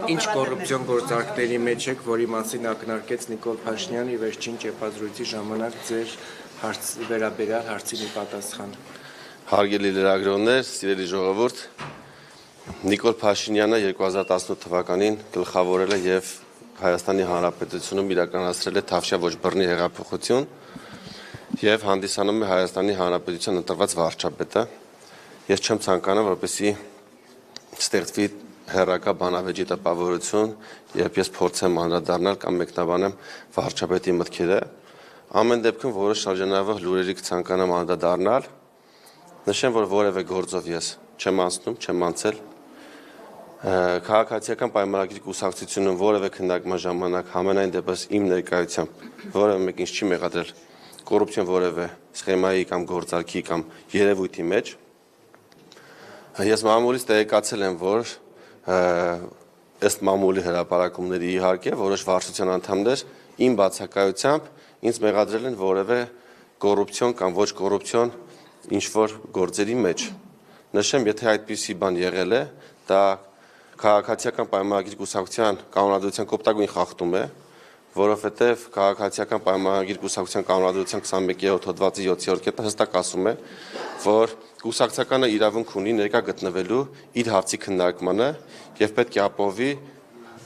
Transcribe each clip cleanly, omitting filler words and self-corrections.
Ինչ կոռուպցիոն գործարքների մեջ եք, որի մասին ակնարկեց Նիկոլ Փաշինյանի վերջին ճեպազրույցի ժամանակ ձեր վերաբերյալ հարցին պատասխան։ Հարգելի լրագրողներ, սիրելի ժողովուրդ, Նիկոլ Փաշինյանը 2018 թվականին գլխավորել է եւ Հայաստանի Հանրապետությունում իրականացրել է Թավշյա ոչ բռնի հեղափոխություն եւ հանդիսանում է Հայաստանի Հանրապետության ընտրված վարչապետը։ Ես չեմ ցանկանում, որպեսզի ստեղծվի հերրակա բանավեճի տպավորություն, երբ ես փորձեմ անդրադառնալ կամ մեկնաբանեմ վարչապետի մտքերը, ամեն դեպքում որոշ շարժանավոր լուրերի կցանկանամ անդրադառնալ, նշեմ, որ որևէ գործով ես չեմ անցնում, չեմ անցել, քաղաքացիական պայմանագրի կուսակցությունում որևէ քննարկման ժամանակ համենայն դեպս իմ ներկայությամբ որևէ մեկ ինձ չի մեղադրել կոռուպցիոն որևէ սխեմայի կամ գործարքի կամ երևույթի մեջ, ես մամուլից տեղեկացել եմ, որ ըստ մամուլի հրապարակումների իհարկե որոշ վարչության անդամներ իմ բացակայությամբ ինձ մեղադրել են որևէ կոռուպցիոն կամ ոչ կոռուպցիոն ինչ-որ գործերի մեջ։ Նշեմ, եթե այդպիսի բան եղել է, դա քաղաքացիական պայմանագրի կուսակցության կանոնադրության կոպտագույն խախտում է, որովհետև քաղաքացիական պայմանագրի կուսակցության կանոնադրության 21-րդ հոդվածի 7-րդ կետը հստակ ասում է, որ կուսակցականը իրավունք ունի ներկա գտնվելու իր հարցի քննարկմանը եւ պետք է ապահովի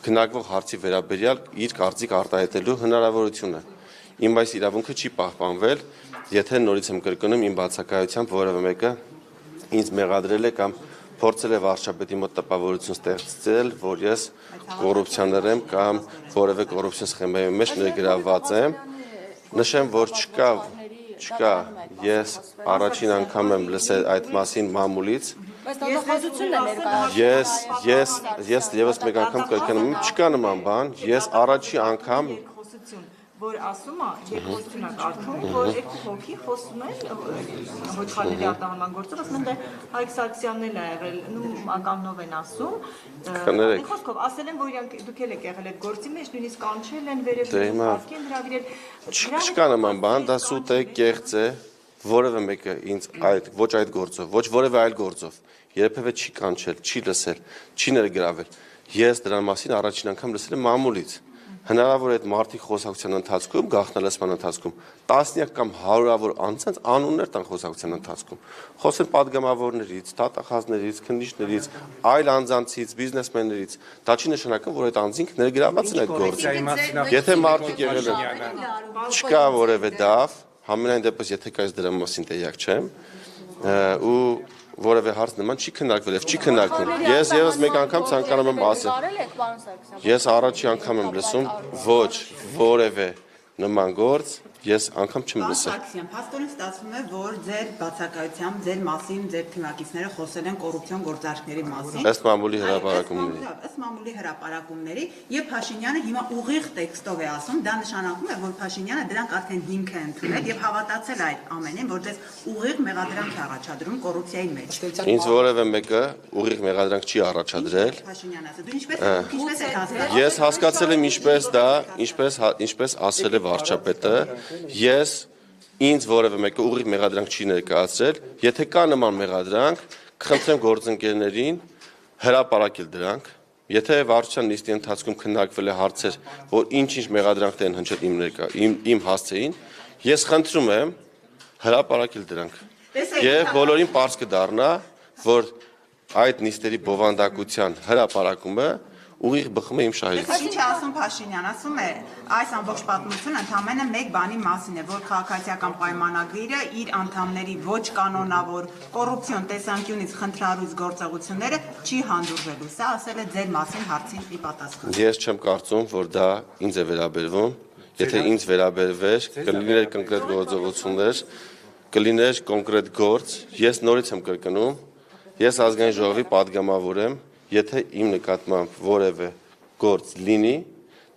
քննարկվող հարցի վերաբերյալ իր կարծիք արտահայտելու հնարավորությունը։ Իմ այս իրավունքը չի պահպանվել, եթե նորից եմ կրկնում իմ բացակայությամբ որևէ մեկը ինձ մեղադրել է կամ փորձել է վարչապետի մոտ տպավորություն ստեղծել, որ ես կոռուպցիաներ եմ կամ որևէ կոռուպցիոն սխեմայի մեջ ներգրավված եմ։ Նշեմ, որ չկա, ես առաջին անգամ եմ լսել այդ մասին մամուլից։ Ես եւս մեկ անգամ կրկնում եմ, չկա նման բան, ես առաջին անգամ որ ասում է, երկրորդն է կարդում, որ երկու հոգի խոսում են ոչխարների արտահանման գործով, ասում են, դե Հայկ Սարգսյանն էլ ա եղել, ականնով են ասում, մի խոսքով, ասել են, որ իրանք դուք էլ եք եղել այդ գործի մեջ, նույնիսկ կանչել են, վերևից պատկի են հրավիրել։ Չկա նման բան, դա սուտ է, կեղծ է, որևէ մեկը ինձ ոչ այդ գործով, ոչ որևէ այլ գործով, երբևէ չի կանչել, չի լսել, չի ներգրավել։ Ես դրան մասին առաջին անգամ լսել եմ մամուլից։ Հնարավոր է այդ մարդիկ խոսակցության ընթացքում, գաղտնալսման ընթացքում, տասնյակ կամ հարյուրավոր անձանց անուններ տան խոսակցության ընթացքում, խոսեն պատգամավորներից, դատախազներից, քննիչներից, այլ անձանցից, բիզնեսմեններից, դա չի նշանակում, որ այդ անձինք ներգրավված են այդ գործում։ Եթե մարդիկ եղել են, չկա որևէ դավ, համենայն դեպս եթե կայս դրա մասին տեղյակ չեմ, ու որևէ հարց նման չի քննարկվել եւ չի քննարկվում։ Ես եւս մեկ անգամ ցանկանում եմ ասել։ Ես առաջի անգամ եմ լսում ոչ որևէ նման գործ, ես անգամ չեմ լսել։ Փաստորեն ստացվում է, որ ձեր բացակայությամբ ձեր մասին ձեր թիմակիցները խոսել են կոռուպցիոն գործարքների մասին։ Ըստ մամուլի հրապարակումների։ Ըստ մամուլի հրապարակումների, եւ Փաշինյանը հիմա ուղիղ տեքստով է ասում, դա նշանակում է, որ Փաշինյանը դրանք արդեն հիմք է ընդունել եւ հավատացել այդ ամենին, որ ձեզ ուղիղ մեղադրանք է առաջադրում կոռուպցիայի մեջ։ Ինձ որևէ մեկը ուղիղ մեղադրանք չի առաջադրել։ Փաշինյանը ասել, դու ինչպես եք հասկացել։ Ես հասկացել եմ ինչպես ասել է վարչապետը, ես ինձ որևէ մեկը ուղիղ մեղադրանք չի ներկայացրել, եթե կա նման մեղադրանք, կխնդրեմ գործընկերներին հրապարակել դրանք, եթե վարչության նիստի ընթացքում քննարկվել է հարցեր, որ ինչ-ինչ մեղադրանքներ են հնչել իմ հասցեին, ես խնդրում եմ հրապարակել դրանք։ Եվ բոլորին պարզ կդառնա, որ այդ նիստերի բովանդակության հրապարակումը ուղիղ բխում է իմ շահերից։ Ինչ է ասում Փաշինյան, ասում է, այս ամբողջ պատմությունը ընդամենը մեկ բանի մասին է, որ քաղաքացիական պայմանագրերը իր անդամների ոչ կանոնավոր կոռուպցիոն տեսանկյունից խնդրառույց գործողությունները չի հանդուրժելու։ Սա ասել է ձեր մասին հարցին ի պատասխան։ Ես չեմ կարծում, որ դա ինձ է վերաբերվում։ Եթե ինձ վերաբերվեր, կլիներ կոնկրետ գործողություններ, կլիներ կոնկրետ գործ, ես նորից եմ կրկնում, ես ազգային ժողովի պատգամավոր եմ, եթե իմ նկատմամբ որևէ գործ լինի,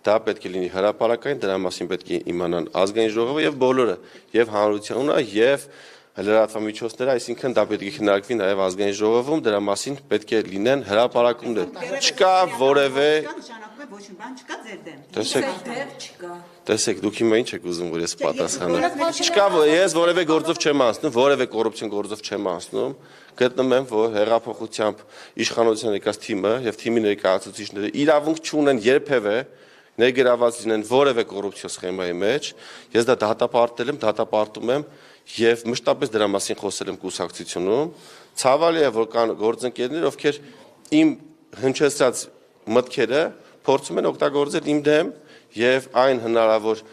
դա պետք է լինի հրապարակային, դրա մասին պետք է իմանան ազգային ժողովը եւ բոլորը, եւ հանրությունը, եւ լրատվամիջոցները, այսինքն դա պետք է քննարկվի նաեւ ազգային ժողովում, դրա մասին պետք է լինեն հրապարակումներ։ Չկա որևէ ոչ մի բան չկա ձեր դեմ։ Տեսեք, դուք հիմա ինչ եք ուզում, որ ես պատասխանեմ։ Չկա, որ ես որևէ գործով չեմ անցնում, որևէ կոռուպցիոն գործով չեմ անցնում։ Գտնում եմ, որ հեղափոխությամբ իշխանության եկած թիմը եւ թիմի ներկայացուցիչները իրավունք չունեն երբևէ ներգրաված լինեն որևէ կոռուպցիոն սխեմայի մեջ։ Ես դա դատապարտել եմ, դատապարտում եմ եւ մշտապես դրա մասին խոսել եմ կուսակցությունում։ Ցավալի է, որ կան գործընկերներ, ովքեր իմ հնչեցրած մտքերը փորձում են օգտագործել իմ դեմ եւ այն հնարավոր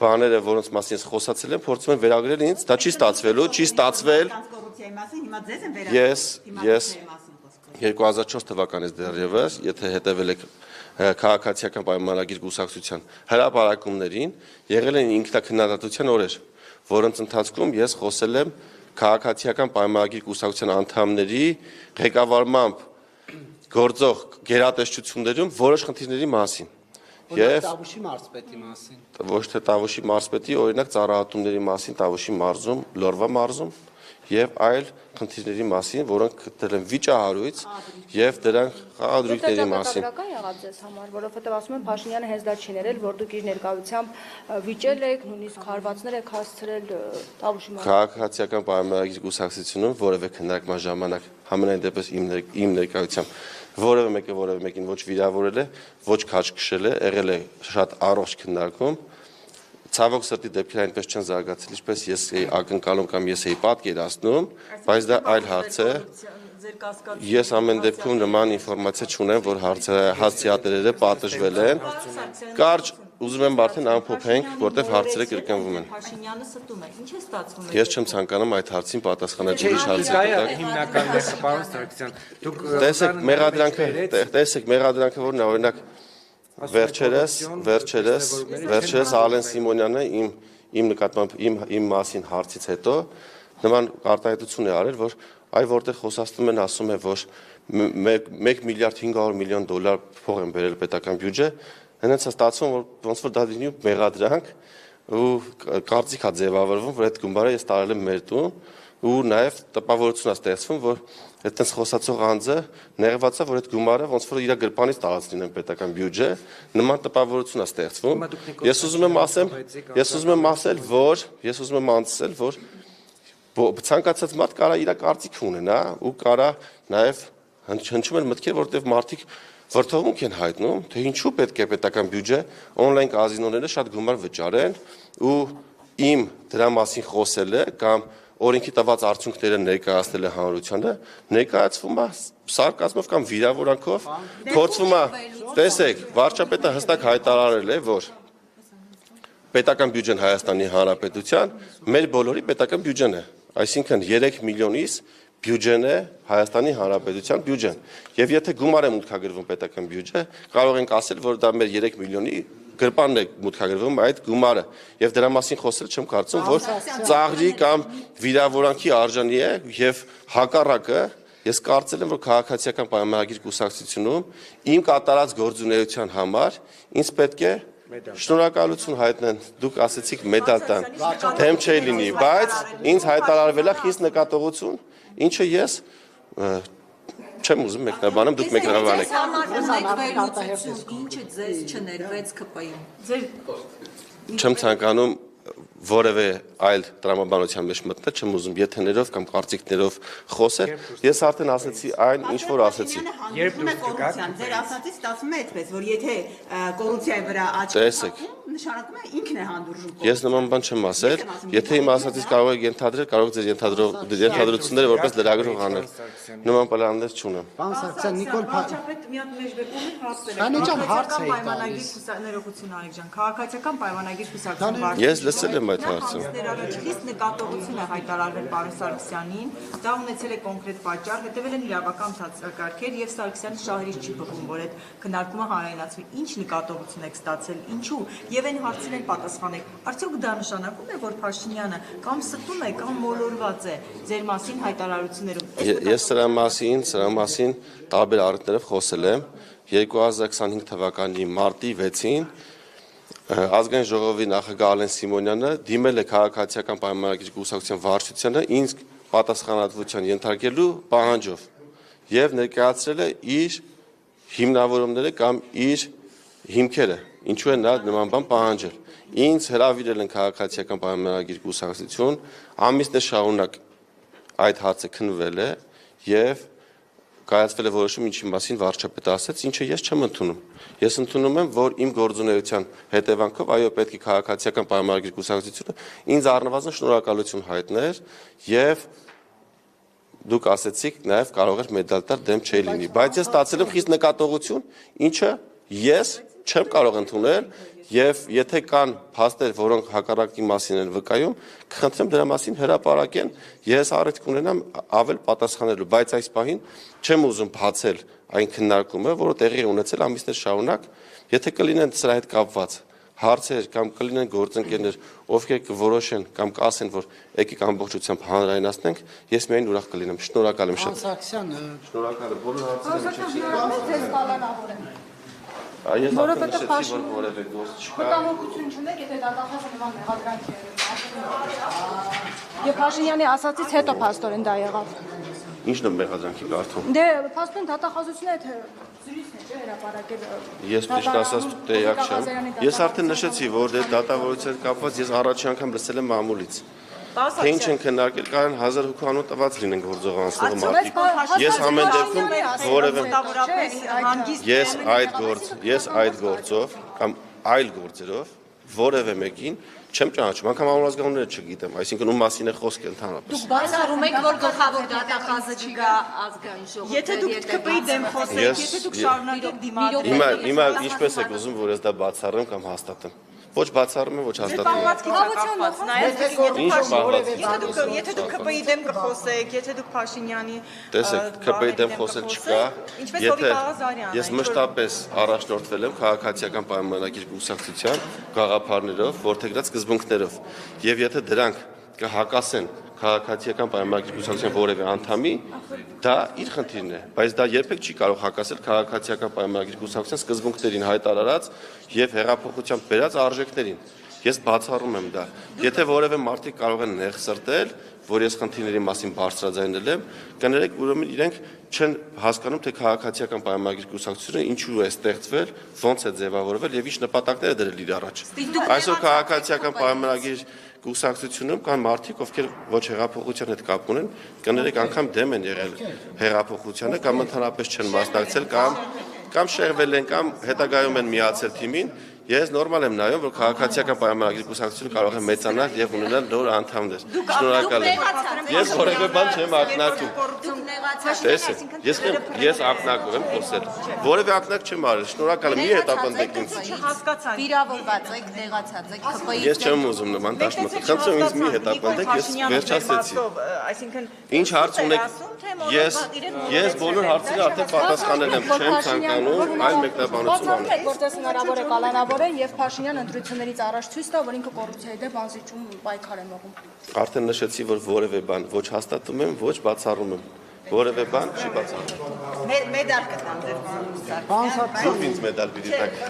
բաները, որոնց մասին ես խոսացել եմ, փորձում են վերագրել ինձ, դա չի ստացվելու, չի ստացվել։ Ես 2004 թվականից դեռևս, եթե հետևել եք քաղաքացիական պայմանագիր կուսակցության հրապարակումներին, եղել են ինքնակննադատության օրեր, որոնց ընթացքում ես խոսել եմ քաղաքացիական պայմանագիր կուսակցության անդամների ղեկավարմամբ գործող գերատեսչություններում որոշ խնդիրների մասին։ Եվ Տավուշի մարզպետի մասին։ Ոչ թե Տավուշի մարզպետի, օրինակ ծառայությունների մասին Տավուշի մարզում, Լորվա մարզում եւ այլ խնդիրների մասին, որոնք գտել են վիճահարույց եւ դրանք խաղադրույքների մասին։ Դրական եղավ ձեզ համար, որովհետեւ ասում են Փաշինյանը հենց դա չի ներել, որ դուք իր ներկայությամբ վիճել եք, նույնիսկ հարվածներ եք հասցրել Տավուշի մարզում։ Քաղաքացիական պայմանագիր կուսակցությունում որևէ քննարկման ժամանակ համենայն դեպս իմ ներկայությամբ որևէ մեկին ոչ վիրավորել է, ոչ քաջ քշել է, եղել է շատ առողջ քննարկում։ Ցավոք սրտի դեպքերը այնպես չեն զարգացել, ինչպես ես էի ակնկալում կամ ես էի պատկերացնում, բայց դա այլ հարց է։ Ես ամեն դեպքում նման ինֆորմացիա չունեմ, որ հասցեատերերը պատժվել են։ Կարճ ուզում եմ արդեն ամփոփենք, որտեղ հարցերը կրկնվում են։ Փաշինյանը ստում է։ Ինչ է ստացվում։ Ես չեմ ցանկանում այդ հարցին պատասխանել ուրիշ հարցի տակ։ Հիմնականն է, պարոն Սարգսյան, դուք Տեսեք, մեղադրանքը որն է, օրինակ վերջերս Ալեն Սիմոնյանը իմ նկատմամբ իմ մասին հարցից հետո նման արտահայտություն է արել, որ այ որտեղ խոսացնում են, ասում է, որ 1 միլիարդ 500 միլիոն դոլար փող են բերել պետական բյուջե, հենց է ստացվում, որ ոնց որ դա լինի մեղադրանք ու կարծիք է ձևավորվում, որ այդ գումարը ես տարել եմ մեր տուն ու նաև տպավորություն է ստեղծվում, որ այդտենց խոսացող անձը նեղված է, որ այդ գումարը ոնց որ իր գրպանից տարած լինեն պետական բյուջե, նման տպավորություն է ստեղծվում։ Ես ուզում եմ ասել, որ ցանկացած մարդ կարա իր կարծիք ունենա ու կարա նաև հնչում են մտքեր, որտեղ մարդիկ վրդովմունք են հայտնում, թե ինչու պետք է պետական բյուջե on-line կազինոները շատ գումար վճարեն ու իմ դրա մասին խոսելը կամ օրենքի տված արդյունքները ներկայացնել է հանրությանը, ներկայացվում է սարկազմով կամ վիրավորանքով, փորձվում է, տեսեք, վարչապետը հստակ հայտարարել է, որ պետական բյուջեն Հայաստանի Հանրապետության մեր բոլորի պետական բյուջեն է, այսինքն 3 միլիոնից բյուջեն է Հայաստանի Հանրապետության բյուջեն։ Եվ եթե գումար է մուտքագրվում պետական բյուջե, կարող ենք ասել, որ դա մեր 3 միլիոնի գրպանն է մուտքագրվում այդ գումարը։ Եվ դրա մասին խոսել չեմ կարծում, որ ծաղրի կամ վիրավորանքի արժանի է եւ հակառակը ես կարծել եմ, որ քաղաքացիական պայմանագիր կուսակցությունում իմ կատարած գործունեության համար ինձ պետք է շնորհակալություն հայտնեն, դուք ասեցիք մեդալ տան, թեմ չի լինի, բայց ինձ հայտարարվել է խիստ նկատողություն, ինչը ես չեմ ուզում մեկնաբանեմ, դուք մեկնաբանեք։ Ինչը ձեզ չներվեց ԿՊ-ին։ Չեմ ցանկանում որևէ այլ տրամաբանության մեջ մտնել, չեմ ուզում եթեներով կամ կարծիքներով խոսել։ Ես արդեն ասացի այն, ինչ որ ասացի։ Երբ դուք ձեր ասածից ստացվում է այդպես, որ եթե կոռուպցիայի վրա աչք նշանակում է ինքն է հանդուրժում։ Ես նման բան չեմ ասել, եթե իմ ասածից կարող եք ենթադրել, կարող եք ձեր ենթադրությունները որպես լրագրող անել։ Նման պլաններ չունեմ։ Պարոն Սարգսյան, Նիկոլ Վարչապետ մի հատ մեջբեկում է հարցել։ Քաղաքացիական պայմանագիր կուսակցության Ես լսել եմ այդ հարցը։ Խիստ նկատողություն է հայտարարվել պարոն Սարգսյանին, դա ունեցել է կոնկրետ պատճառ, հետևել են իրավական ցուցակարգեր եւ Սարգսյանը շահերից չի բխում, որ այդ քննարկումը հանրայնացվի։ Ինչ նկատողություն եք ստացել, ինչու։ Եվ այն հարցին էլ պատասխանեք։ Արդյոք դա նշանակում է, որ Փաշինյանը կամ ստում է, կամ մոլորված է ձեր մասին հայտարարություններում։ Ես սրա մասին տարբեր առիթներով խոսել եմ 2025 թվականի մարտի 6-ին Ազգային ժողովի նախագահ Ալեն Սիմոնյանը դիմել է քաղաքացիական պայմանագիր կուսակցության վարչությանը ինձ պատասխանատվության ենթարկելու պահանջով եւ ներկայացրել է իր հիմնավորումները կամ իր հիմքերը, ինչու է նա նման բան պահանջել։ Ինձ հրավիրել են քաղաքացիական պայմանագիր կուսակցություն, ամիսներ շարունակ այդ հարցը քննվել է եւ կայացվել է որոշում, ինչի մասին վարչապետը ասաց, ինչը ես չեմ ընդունում։ Ես ընդունում եմ, որ իմ գործունեության հետևանքով այո պետք է քաղաքացիական պայմանագիր կուսակցությունը ինձ առնվազն շնորհակալություն հայտներ եւ դուք ասեցիք նաեւ կարող էր մեդալ տալ դեմ չէ լինի, բայց ես ստացել եմ խիստ նկատողություն, ինչը ես չեմ կարող ընդունել եւ եթե կան փաստեր, որոնք հակառակի մասին են վկայում, կխնդրեմ դրա մասին հրապարակեն, ես առիթ կունենամ ավել պատասխանելու, բայց այս պահին չեմ ուզում բացել այն քննարկումը, որը տեղի ունեցել ամիսներ շարունակ, եթե կլինեն սրա հետ կապված հարցեր կամ կլինեն գործընկերներ, ովքեր կորոշեն կամ կասեն, որ եկեք ամբողջությամբ հանրայնացնենք, ես միայն ուրախ կլինեմ։ Շնորհակալ եմ շատ։ Սաքսյան, Շնորհակալ եմ բոլոր հարցերին։ ձեզ կալանավորեն։ Ես Որովհետև արդեն նշեցի, որ որևէ գործ չկա։ Մտահոգություն չունեք, եթե դատախազը նման մեղադրանքի Եվ Փաշինյանի ասացից հետո փաստորեն դա եղավ։ Ինչն է մեղադրանքի կարդում։ Դե փաստորեն դատախազությունը թե զրույցն է, չէ, հրապարակել։ Ես ճիշտ ասած տեղյակ չեմ։ Ես արդեն նշեցի, որ դե դատավորության կապված ես առաջի անգամ լսել եմ մամուլից։ Թե ինչ են քննարկել, կարան 1000 հոգանոց տված լինեն գործողանցող մարդիկ։ Ես ամեն դեպքում որևէ ես այդ գործով կամ այլ գործերով որևէ մեկին չեմ ճանաչում, անգամ ամենազգանունները չգիտեմ, այսինքն ում մասին է խոսքը ընդհանրապես։ Բացառում եք, որ գլխավոր դատախազը չկա ազգային ժողովի։ Եթե դուք ԿՊ-ի դեմ խոսեք, եթե դուք շարունակեք դիմադրել, Հիմա ինչպես եք ուզում, որ ես դա բացառեմ կամ հաստատեմ։ Ոչ բացառում եմ, ոչ հաստատում եմ։ կապված, նայեք, եթե դուք ԿՊ-ի դեմ կխոսեք, եթե դուք Փաշինյանի Տեսեք, ԿՊ-ի դեմ խոսել չկա։ Ես մշտապես առաջնորդվել եմ քաղաքացիական պայմանագիր կուսակցության գաղափարներով, որդեգրած սկզբունքներով։ Եվ եթե դրանք կհակասեն քաղաքացիական պայմանագիր կուսակցության որևէ անդամի, դա իր խնդիրն է, բայց դա երբեք չի կարող հակասել քաղաքացիական պայմանագիր կուսակցության սկզբունքներին հայտարարած եւ հեղափոխությամբ բերած արժեքներին։ Ես բացառում եմ դա։ Եթե որևէ մարդիկ կարող են նեղսրտել, որ ես խնդիրների մասին բարձրաձայնել եմ, կներեք, ուրեմն իրենք չեն հասկանում, թե քաղաքացիական պայմանագիր կուսակցությունը ինչու է ստեղծվել, ոնց է ձևավորվել եւ ինչ նպատակներ է դրել իր առաջ։ Այսօր քաղաքացիական պայմանագիր կուսակցությունում կան մարդիկ, ովքեր ոչ հեղափոխության հետ կապ ունեն, կներեք անգամ դեմ են եղել հեղափոխությանը կամ ընդհանրապես չեն մասնակցել կամ շեղվել են կամ հետագայում են միացել թիմին։ Ես նորմալ եմ նայում, որ քաղաքացիական պայմանագիր կուսակցությունը կարող է մեծանալ եւ ունենալ նոր անդամներ։ Շնորհակալ եմ։ Ես որևէ բան չեմ ակնարկում։ Ես ակնարկում եմ խոսել։ Որևէ ակնարկ չեմ արել։ Շնորհակալ եմ։ Մի հետապնդեք ինձ։ չհասկացան։ Վիրավորված եք, նեղացած եք, ԿՊ-ի Ես չեմ ուզում նման դաշտմունք։ Խնդրում ինձ մի հետապնդեք, ես վերջացեցի։ Այսինքն Ինչ հարց ունեք։ Ես բոլոր հարցերը արդեն պատասխանել եմ, չեմ ցանկանում այլ մեկնաբանություն անել։ Բացառում եք, որտեղ հնարավոր է կալանավորեն եւ Փաշինյան ընտրություններից առաջ ցույց տա, որ ինքը կոռուպցիայի դեմ անզիջում պայքար է մղում։ Արդեն նշեցի, որ որևէ բան ոչ հաստատում եմ, ոչ բացառում եմ։ Որևէ բան չի բացառում։ Մեդալ կտամ ձեր Ինձ մեդալ պիտի տաք։